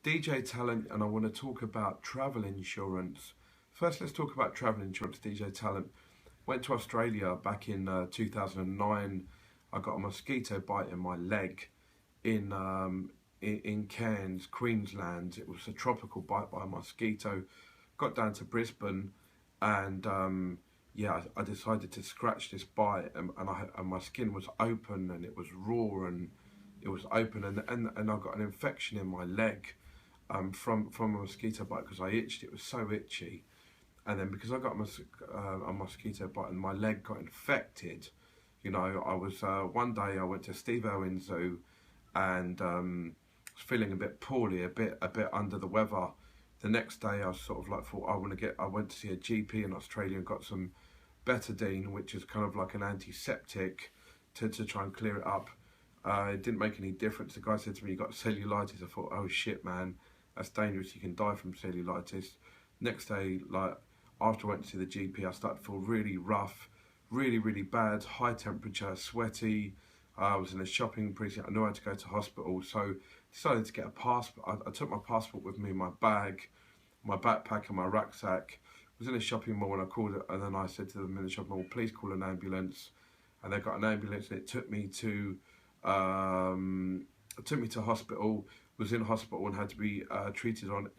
DJ Talent, and I want to talk about travel insurance. First, let's talk about travel insurance. DJ Talent went to Australia back in 2009. I got a mosquito bite in my leg in Cairns, Queensland. It was a tropical bite by a mosquito. Got down to Brisbane, and yeah, I decided to scratch this bite, and my skin was open and it was raw and it was open, and I got an infection in my leg from a mosquito bite because I itched. It was so itchy, and then because I got a mosquito bite and my leg got infected, you know, I was one day I went to Steve Irwin Zoo and was feeling a bit poorly, a bit under the weather. The next day I sort of like thought I went to see a GP in Australia and got some betadine, which is kind of like an antiseptic to try and clear it up. It didn't make any difference. The guy said to me, "You got cellulitis." I thought, "Oh shit, man, that's dangerous. You can die from cellulitis." Next day, like after I went to see the GP, I started to feel really rough, really bad, high temperature, sweaty. I was in a shopping precinct. I knew I had to go to hospital, so decided to get a passport. I took my passport with me, my bag, my backpack, and my rucksack. I was in a shopping mall and I called it, and then I said to them in the shopping mall, "Please call an ambulance." And they got an ambulance, and it took me to hospital. Was in hospital and had to be treated on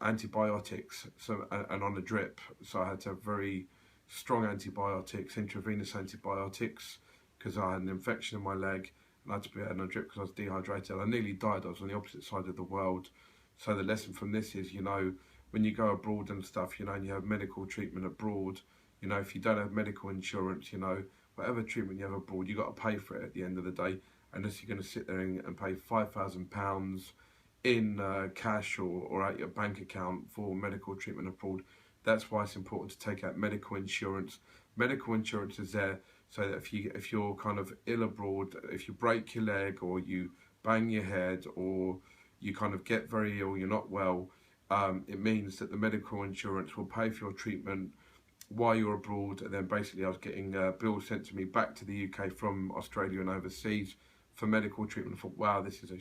antibiotics, and on a drip. So I had to have very strong antibiotics, intravenous antibiotics, because I had an infection in my leg, and I had to be on a drip because I was dehydrated. I nearly died. I was on the opposite side of the world. So the lesson from this is, you know, when you go abroad and stuff, you know, and you have medical treatment abroad, you know, if you don't have medical insurance, you know, whatever treatment you have abroad, you got to pay for it at the end of the day, unless you're going to sit there and pay £5,000 in cash or out your bank account for medical treatment abroad. That's why it's important to take out medical insurance. Medical insurance is there so that if you're kind of ill abroad, if you break your leg or you bang your head or you kind of get very ill, you're not well, it means that the medical insurance will pay for your treatment while you're abroad. And then basically I was getting bills sent to me back to the UK from Australia and overseas for medical treatment. I thought, wow, this is a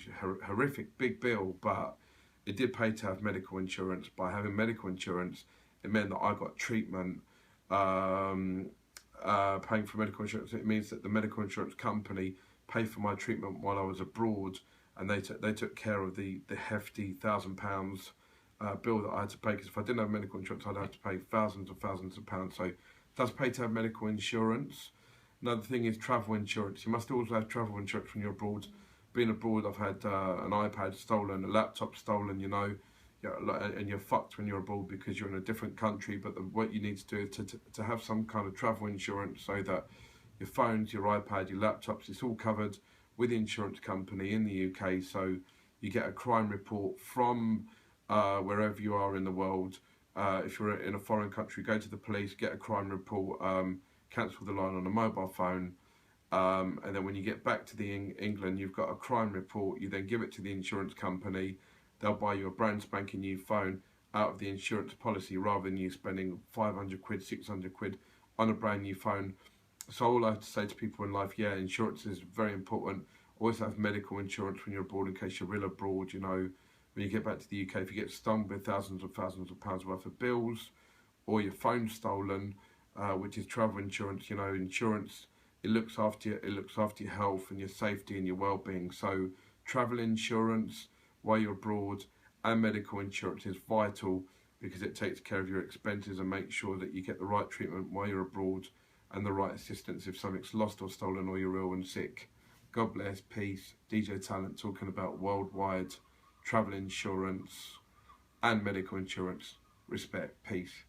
horrific big bill, but it did pay to have medical insurance. By having medical insurance, it meant that I got treatment, paying for medical insurance. It means that the medical insurance company paid for my treatment while I was abroad, and they took care of the hefty £1,000 bill that I had to pay, because if I didn't have medical insurance, I'd have to pay thousands of pounds. So it does pay to have medical insurance. Another thing is travel insurance. You must also have travel insurance when you're abroad. Being abroad, I've had an iPad stolen, a laptop stolen, you know, and you're fucked when you're abroad because you're in a different country. But what you need to do is to have some kind of travel insurance, so that your phones, your iPad, your laptops, it's all covered with the insurance company in the UK. So you get a crime report from wherever you are in the world. If you're in a foreign country, go to the police, get a crime report, cancel the line on a mobile phone, and then when you get back to England, you've got a crime report. You then give it to the insurance company. They'll buy you a brand spanking new phone out of the insurance policy, rather than you spending 500 quid, 600 quid on a brand new phone. So all I have to say to people in life, yeah, insurance is very important. Always have medical insurance when you're abroad, in case you're ill abroad. You know, when you get back to the UK, if you get stung with thousands of pounds worth of bills, or your phone stolen, which is travel insurance. You know, insurance, it looks after your health and your safety and your well-being. So travel insurance while you're abroad and medical insurance is vital, because it takes care of your expenses and makes sure that you get the right treatment while you're abroad and the right assistance if something's lost or stolen or you're ill and sick. God bless, peace. DJ Talent talking about worldwide travel insurance and medical insurance. Respect, peace.